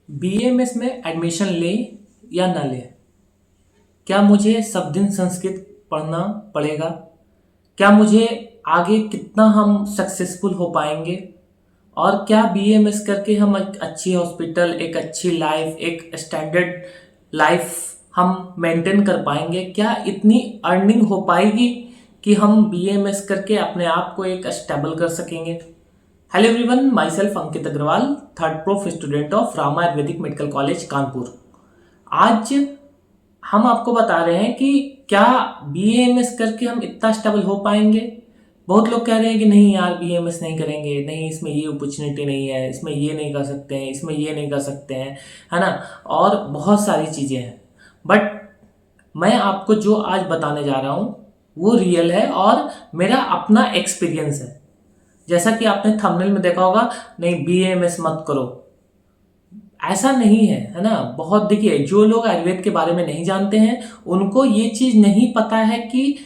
BMS में admission ले या ना ले, क्या मुझे सब दिन संस्कृत पढ़ना पड़ेगा? क्या मुझे आगे कितना हम सक्सेसफुल हो पाएंगे? और क्या बीएमएस करके हम एक अच्छी हॉस्पिटल, एक अच्छी लाइफ, एक स्टैंडर्ड लाइफ हम मेंटेन कर पाएंगे? क्या इतनी अर्निंग हो पाएगी कि हम बीएमएस करके अपने आप को एक स्टेबल कर सकेंगे? Hello everyone, myself Ankit Agrawal, third prof student of Rama Ayurvedic medical college Kanpur. आज हम आपको बता रहे हैं कि क्या बीएमएस करके हम इतना स्टेबल हो पाएंगे। बहुत लोग कह रहे हैं कि नहीं यार, बीएमएस नहीं करेंगे, नहीं इसमें ये अपॉर्चुनिटी नहीं है, इसमें ये नहीं कर सकते हैं, इसमें ये नहीं कर सकते हैं, है ना। और बहुत सारी चीज़ें हैं, बट मैं आपको जो आज बताने जा रहा हूँ वो रियल है और मेरा अपना एक्सपीरियंस है। जैसा कि आपने थंबनेल में देखा होगा, नहीं बीएमएस मत करो, ऐसा नहीं है, है ना। बहुत देखिए, जो लोग आयुर्वेद के बारे में नहीं जानते हैं उनको ये चीज नहीं पता है कि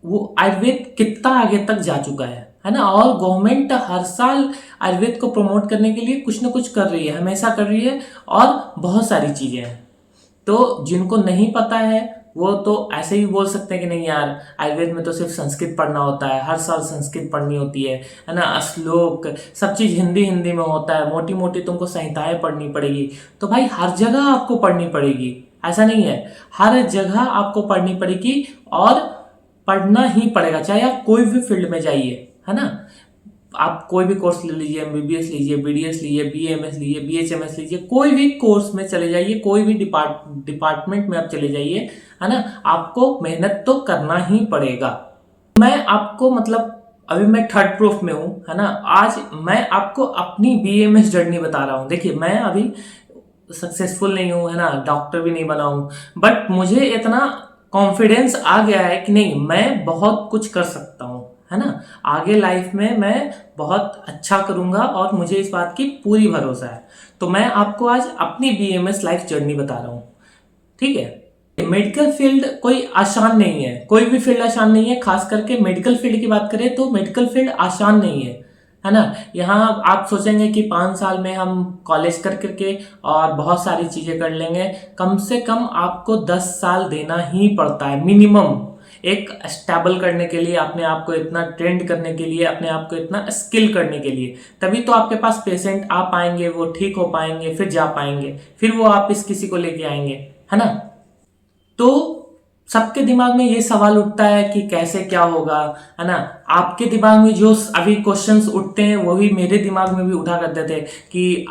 वो आयुर्वेद कितना आगे तक जा चुका है ना। और गवर्नमेंट हर साल आयुर्वेद को प्रमोट करने के लिए कुछ ना कुछ कर रही है, हमेशा कर रही है, और बहुत सारी चीजें हैं। तो जिनको नहीं पता है वो तो ऐसे ही बोल सकते हैं कि नहीं यार, आयुर्वेद में तो सिर्फ संस्कृत पढ़ना होता है, हर साल संस्कृत पढ़नी होती है ना, श्लोक सब चीज़ हिंदी हिंदी में होता है, मोटी मोटी तुमको संहिताएं पढ़नी पड़ेगी। तो भाई हर जगह आपको पढ़नी पड़ेगी, ऐसा नहीं है, हर जगह आपको पढ़नी पड़ेगी और पढ़ना ही पड़ेगा, चाहे आप कोई भी फील्ड में जाइए, है ना। आप कोई भी कोर्स ले लीजिए, एमबीबीएस लीजिए, बीडीएस लीजिए, बीएमएस लीजिए, बीएचएमएस लीजिए, कोई भी कोर्स में चले जाइए, कोई भी डिपार्टमेंट में आप चले जाइए, है ना, आपको मेहनत तो करना ही पड़ेगा। मैं आपको मतलब अभी मैं थर्ड प्रूफ में हूँ, है ना। आज मैं आपको अपनी बीएमएस जर्नी बता रहा हूँ। देखिए, मैं अभी सक्सेसफुल नहीं हूँ, है ना, डॉक्टर भी नहीं बना हूँ, बट मुझे इतना कॉन्फिडेंस आ गया है कि नहीं, मैं बहुत कुछ कर सकता हूँ, है ना। आगे लाइफ में मैं बहुत अच्छा करूंगा और मुझे इस बात की पूरी भरोसा है। तो मैं आपको आज अपनी बीएमएस लाइफ जर्नी बता रहा हूँ, ठीक है। मेडिकल फील्ड कोई आसान नहीं है, कोई भी फील्ड आसान नहीं है, खास करके मेडिकल फील्ड की बात करें तो मेडिकल फील्ड आसान नहीं है ना। यहाँ आप सोचेंगे कि 5 साल में हम कॉलेज कर करके और बहुत सारी चीजें कर लेंगे। कम से कम आपको 10 साल देना ही पड़ता है मिनिमम, एक स्टेबल करने के लिए, अपने आप को इतना ट्रेंड करने के लिए, अपने आप को इतना स्किल करने के लिए। तभी तो आपके पास पेशेंट आ पाएंगे, वो ठीक हो पाएंगे, फिर जा पाएंगे, फिर वो आप इस किसी को लेके आएंगे, है ना। तो सबके दिमाग में ये सवाल उठता है कि कैसे क्या होगा, है ना। आपके दिमाग में जो अभी क्वेश्चंस उठते हैं वही मेरे दिमाग में भी उठा करते थे कि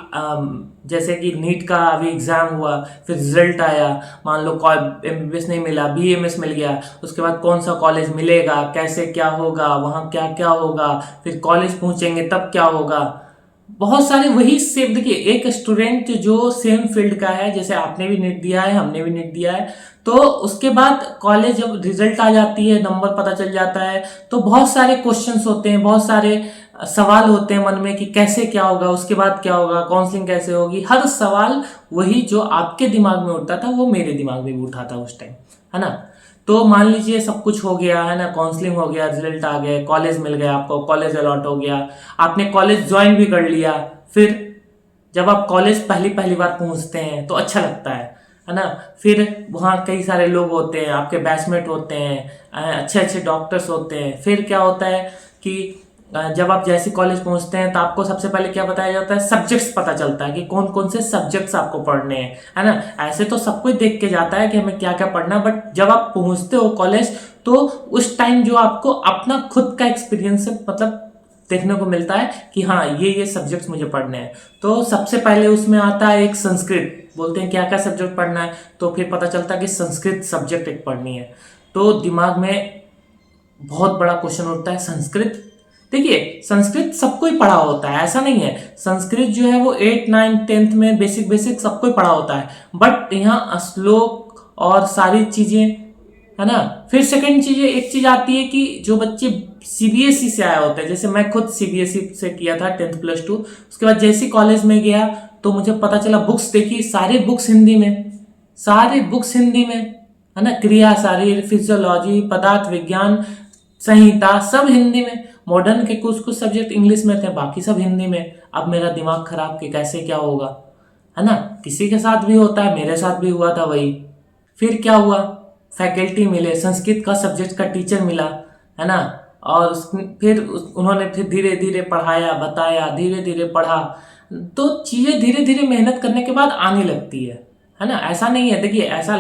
जैसे कि नीट का अभी एग्जाम हुआ, फिर रिजल्ट आया, मान लो एमबीबीएस नहीं मिला, बीएमएस मिल गया, उसके बाद कौन सा कॉलेज मिलेगा, कैसे क्या होगा, वहाँ क्या क्या होगा, फिर कॉलेज पहुंचेंगे तब क्या होगा। बहुत सारे वही सेम, देखिए एक स्टूडेंट जो सेम फील्ड का है, जैसे आपने भी नीट दिया है, हमने भी नीट दिया है, तो उसके बाद कॉलेज जब रिजल्ट आ जाती है, नंबर पता चल जाता है, तो बहुत सारे क्वेश्चंस होते हैं, बहुत सारे सवाल होते हैं मन में कि कैसे क्या होगा, उसके बाद क्या होगा, काउंसलिंग कैसे होगी। हर सवाल वही जो आपके दिमाग में उठता था वो मेरे दिमाग में भी उठा था उस टाइम, है ना। तो मान लीजिए सब कुछ हो गया, है ना, काउंसलिंग हो गया, रिजल्ट आ गए, कॉलेज मिल गया, आपको कॉलेज अलॉट हो गया, आपने कॉलेज ज्वाइन भी कर लिया। फिर जब आप कॉलेज पहली पहली बार पहुंचते हैं तो अच्छा लगता है ना। फिर वहाँ कई सारे लोग होते हैं, आपके बैचमेट होते हैं, अच्छे अच्छे डॉक्टर्स होते हैं। फिर क्या होता है कि जब आप जैसे कॉलेज पहुंचते हैं तो आपको सबसे पहले क्या बताया जाता है, सब्जेक्ट्स पता चलता है कि कौन कौन से सब्जेक्ट्स आपको पढ़ने हैं, है ना। ऐसे तो सब कुछ देख के जाता है कि हमें क्या क्या पढ़ना है, बट जब आप पहुंचते हो कॉलेज तो उस टाइम जो आपको अपना खुद का एक्सपीरियंस मतलब देखने को मिलता है कि हाँ ये सब्जेक्ट्स मुझे पढ़ने हैं। तो सबसे पहले उसमें आता है एक संस्कृत, बोलते हैं क्या क्या सब्जेक्ट पढ़ना है, तो फिर पता चलता है कि संस्कृत सब्जेक्ट एक पढ़नी है। तो दिमाग में बहुत बड़ा क्वेश्चन उठता है, संस्कृत। देखिए, संस्कृत सबको ही पढ़ा होता है, ऐसा नहीं है। संस्कृत जो है वो 8, 9, 10th में बेसिक बेसिक सबको ही पढ़ा होता है, बट यहाँ श्लोक और सारी चीजें, है ना। फिर सेकंड चीज, एक चीज आती है कि जो बच्चे सीबीएसई से आए होते हैं, जैसे मैं खुद सीबीएसई से किया था 10th प्लस 2, उसके बाद जैसे कॉलेज में गया तो मुझे पता चला, बुक्स देखी, सारे बुक्स हिंदी में, सारे बुक्स हिंदी में, है ना। क्रिया, शरीर, फिजियोलॉजी, पदार्थ विज्ञान, संहिता सब हिंदी में। मॉडर्न के कुछ कुछ सब्जेक्ट इंग्लिश में थे, बाकी सब हिंदी में। अब मेरा दिमाग खराब कि कैसे क्या होगा, है ना। किसी के साथ भी होता है, मेरे साथ भी हुआ था वही। फिर क्या हुआ, फैकल्टी मिले, संस्कृत का सब्जेक्ट का टीचर मिला, है ना। और उन्होंने फिर धीरे धीरे पढ़ाया, बताया, धीरे धीरे पढ़ा, तो चीज़ें धीरे धीरे मेहनत करने के बाद आने लगती है ना। ऐसा नहीं है, देखिए ऐसा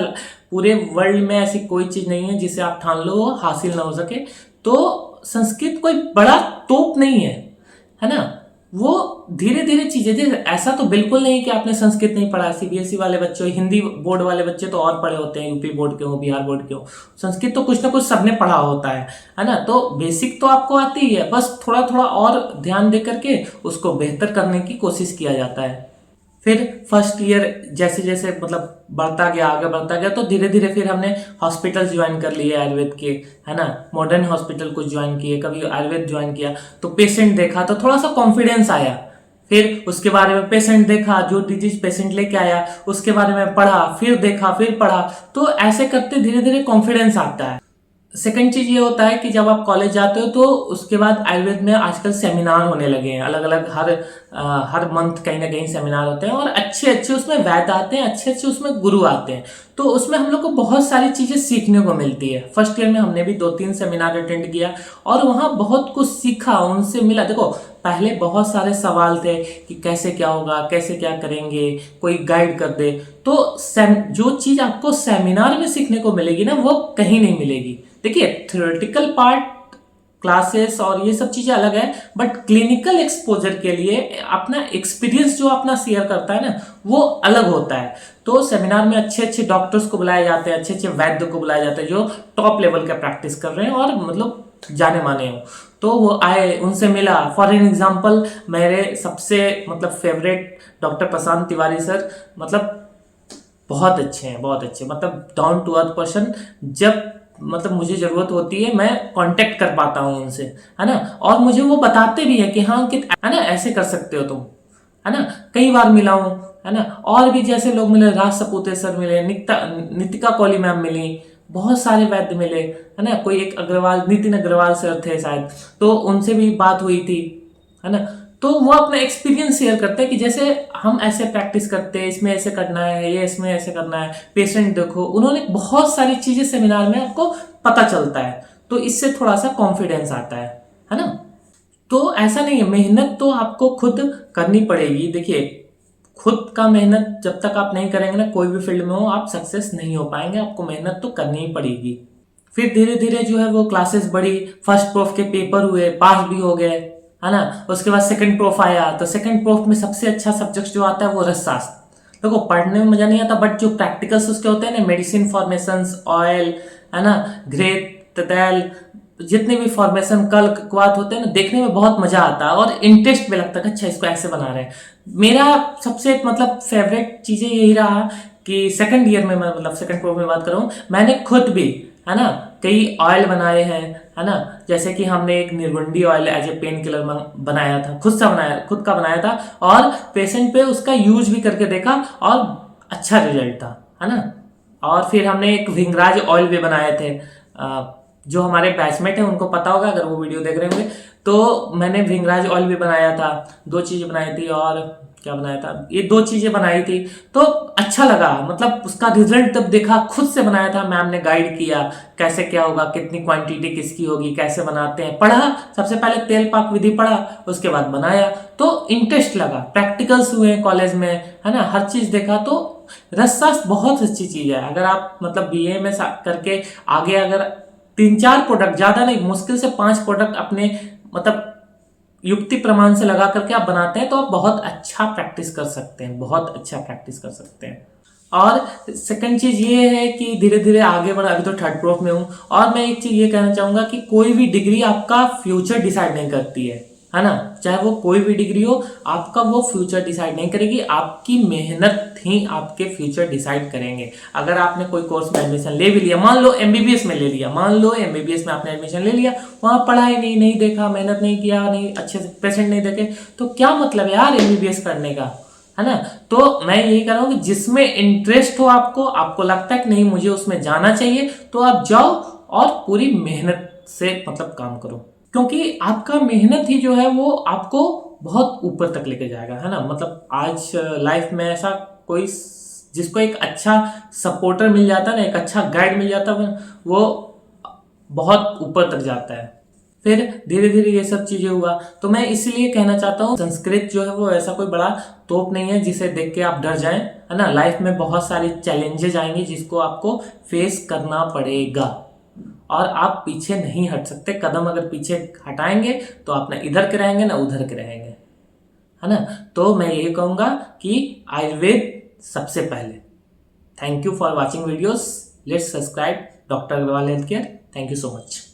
पूरे वर्ल्ड में ऐसी कोई चीज़ नहीं है जिसे आप ठान लो वो हासिल ना हो सके। तो संस्कृत कोई बड़ा तोप नहीं है ना। वो धीरे धीरे चीजें, ऐसा तो बिल्कुल नहीं कि आपने संस्कृत नहीं पढ़ा। सीबीएसई वाले बच्चे, हिंदी बोर्ड वाले बच्चे तो और पढ़े होते हैं, यूपी बोर्ड के हो, बिहार बोर्ड के हो, संस्कृत तो कुछ ना कुछ सबने पढ़ा होता है ना। तो बेसिक तो आपको आती ही है, बस थोड़ा थोड़ा और ध्यान दे करके उसको बेहतर करने की कोशिश किया जाता है। फिर फर्स्ट ईयर जैसे जैसे मतलब बढ़ता गया, आगे बढ़ता गया, तो धीरे धीरे फिर हमने हॉस्पिटल ज्वाइन कर लिए आयुर्वेद के, है ना। मॉडर्न हॉस्पिटल कुछ ज्वाइन किए, कभी आयुर्वेद ज्वाइन किया, तो पेशेंट देखा तो थोड़ा सा कॉन्फिडेंस आया। फिर उसके बारे में पेशेंट देखा, जो डिजीज पेशेंट लेके आया उसके बारे में पढ़ा, फिर देखा, फिर पढ़ा, तो ऐसे करते धीरे धीरे कॉन्फिडेंस आता है। सेकंड चीज ये होता है कि जब आप कॉलेज जाते हो तो उसके बाद आयुर्वेद में आजकल सेमिनार होने लगे हैं, अलग अलग हर मंथ कहीं ना कहीं सेमिनार होते हैं, और अच्छे अच्छे उसमें वैद्य आते हैं, अच्छे अच्छे उसमें गुरु आते हैं। तो उसमें हम लोग को बहुत सारी चीजें सीखने को मिलती है। फर्स्ट ईयर में हमने भी 2-3 सेमिनार अटेंड किया और वहाँ बहुत कुछ सीखा, उनसे मिला। देखो पहले बहुत सारे सवाल थे कि कैसे क्या होगा, कैसे क्या करेंगे, कोई गाइड कर दे। तो जो चीज आपको सेमिनार में सीखने को मिलेगी ना, वो कहीं नहीं मिलेगी। देखिए थ्योरेटिकल पार्ट क्लासेस और ये सब चीजें अलग है, बट क्लिनिकल एक्सपोजर के लिए अपना एक्सपीरियंस जो अपना शेयर करता है ना, वो अलग होता है। तो सेमिनार में अच्छे अच्छे डॉक्टर्स को बुलाए जाते हैं, अच्छे अच्छे वैद्य को बुलाए जाते हैं जो टॉप लेवल का प्रैक्टिस कर रहे हैं और मतलब जाने माने हो। तो वो आए, उनसे मिला। फॉर एन एग्जाम्पल, मेरे सबसे मतलब फेवरेट डॉक्टर प्रशांत तिवारी सर, मतलब बहुत अच्छे हैं, बहुत अच्छे, मतलब डाउन टू अर्थ पर्सन। जब मतलब मुझे जरूरत होती है मैं कांटेक्ट कर पाता हूँ उनसे, है ना। और मुझे वो बताते भी है कि हाँ कि है ना ऐसे कर सकते हो तुम, है ना। कई बार मिला हूँ, है ना। और भी जैसे लोग मिले, राज सपूते सर मिले, नितिका कौली मैम मिली, बहुत सारे वैद्य मिले, है ना। कोई एक अग्रवाल, नितिन अग्रवाल सर थे शायद, तो उनसे भी बात हुई थी, है ना। तो वो अपना एक्सपीरियंस शेयर करते हैं कि जैसे हम ऐसे प्रैक्टिस करते हैं, इसमें ऐसे करना है, ये इसमें ऐसे करना है, पेशेंट देखो। उन्होंने बहुत सारी चीजें सेमिनार में आपको पता चलता है, तो इससे थोड़ा सा कॉन्फिडेंस आता है ना। तो ऐसा नहीं है, मेहनत तो आपको खुद करनी पड़ेगी। देखिए खुद का मेहनत जब तक आप नहीं करेंगे ना, कोई भी फील्ड में हो, आप सक्सेस नहीं हो पाएंगे। आपको मेहनत तो करनी ही पड़ेगी। फिर धीरे धीरे जो है वो क्लासेस बढ़ी, फर्स्ट प्रोफ के पेपर हुए, पास भी हो गए, है ना। उसके बाद सेकंड प्रोफ आया, तो सेकंड प्रोफ में सबसे अच्छा सब्जेक्ट जो आता है वो रसशास्त्र। देखो पढ़ने में मजा नहीं आता, बट जो प्रैक्टिकल्स उसके होते हैं ना, मेडिसिन फॉर्मेशंस, ऑयल, है ना, घृत तेल, जितने भी फॉर्मेशन कल क्वाथ होते हैं ना, देखने में बहुत मजा आता है और इंटरेस्ट भी लगता है कि अच्छा इसको ऐसे बना रहे हैं। मेरा सबसे मतलब फेवरेट चीजें यही रहा कि सेकंड ईयर में मैं मतलब सेकंड प्रोफ में बात करूं, मैंने खुद भी, है ना, कई ऑयल बनाए हैं, है ना। जैसे कि हमने एक निर्गुंडी oil as a painkiller बनाया था, खुद का बनाया था, और पेशेंट पे उसका यूज भी करके देखा और अच्छा रिजल्ट था, है ना। और फिर हमने एक विंगराज ऑयल भी बनाए थे। जो हमारे बैचमेट हैं उनको पता होगा अगर वो वीडियो देख रहे होंगे। तो मैंने विंगराज ऑयल भी बनाया था, 2 चीजें बनाई थी, और क्या बनाया था, ये 2 चीजें बनाई थी। तो अच्छा लगा, मतलब उसका रिजल्ट जब देखा, खुद से बनाया था, मैम ने गाइड किया कैसे क्या होगा, कितनी क्वांटिटी किसकी होगी, कैसे बनाते हैं, पढ़ा। सबसे पहले तेल पाक विधि पढ़ा, उसके बाद बनाया, तो इंटरेस्ट लगा। प्रैक्टिकल्स हुए कॉलेज में, है ना, हर चीज देखा। तो रसशास्त्र बहुत अच्छी चीज है। अगर आप मतलब बीए में करके आगे अगर 3-4 प्रोडक्ट, ज्यादा नहीं, मुश्किल से 5 प्रोडक्ट अपने मतलब युक्ति प्रमाण से लगा करके आप बनाते हैं, तो आप बहुत अच्छा प्रैक्टिस कर सकते हैं, बहुत अच्छा प्रैक्टिस कर सकते हैं। और सेकंड चीज ये है कि धीरे धीरे आगे बढ़ा, अभी तो थर्ड प्रोफ में हूं। और मैं एक चीज ये कहना चाहूंगा कि कोई भी डिग्री आपका फ्यूचर डिसाइड नहीं करती है ना। चाहे वो कोई भी डिग्री हो, आपका वो फ्यूचर डिसाइड नहीं करेगी, आपकी मेहनत ही आपके फ्यूचर डिसाइड करेंगे। अगर आपने कोई कोर्स में एडमिशन ले भी लिया, मान लो एमबीबीएस में ले लिया, मान लो एमबीबीएस में आपने एडमिशन ले लिया, वहां पढ़ाई नहीं देखा, मेहनत नहीं किया, नहीं अच्छे से पेशेंट नहीं देखे, तो क्या मतलब है यार एमबीबीएस करने का, है ना। तो मैं यही कह रहा हूं कि जिसमें इंटरेस्ट हो आपको लगता है कि नहीं मुझे उसमें जाना चाहिए, तो आप जाओ और पूरी मेहनत से मतलब काम करो। क्योंकि आपका मेहनत ही जो है वो आपको बहुत ऊपर तक लेके जाएगा, है ना। मतलब आज लाइफ में ऐसा कोई जिसको एक अच्छा सपोर्टर मिल जाता है ना, एक अच्छा गाइड मिल जाता है, वो बहुत ऊपर तक जाता है। फिर धीरे धीरे ये सब चीजें हुआ। तो मैं इसलिए कहना चाहता हूँ संस्कृत जो है वो ऐसा कोई बड़ा तोप नहीं है जिसे देख के आप डर जाएं, है ना। लाइफ में बहुत सारी चैलेंजेस आएंगी जिसको आपको फेस करना पड़ेगा और आप पीछे नहीं हट सकते। कदम अगर पीछे हटाएंगे तो आप ना इधर के रहेंगे ना उधर के रहेंगे, है ना। तो मैं यही कहूंगा कि आयुर्वेद सबसे पहले। Thank you for watching videos. Let's subscribe doctor Agrawal health care. Thank you so much.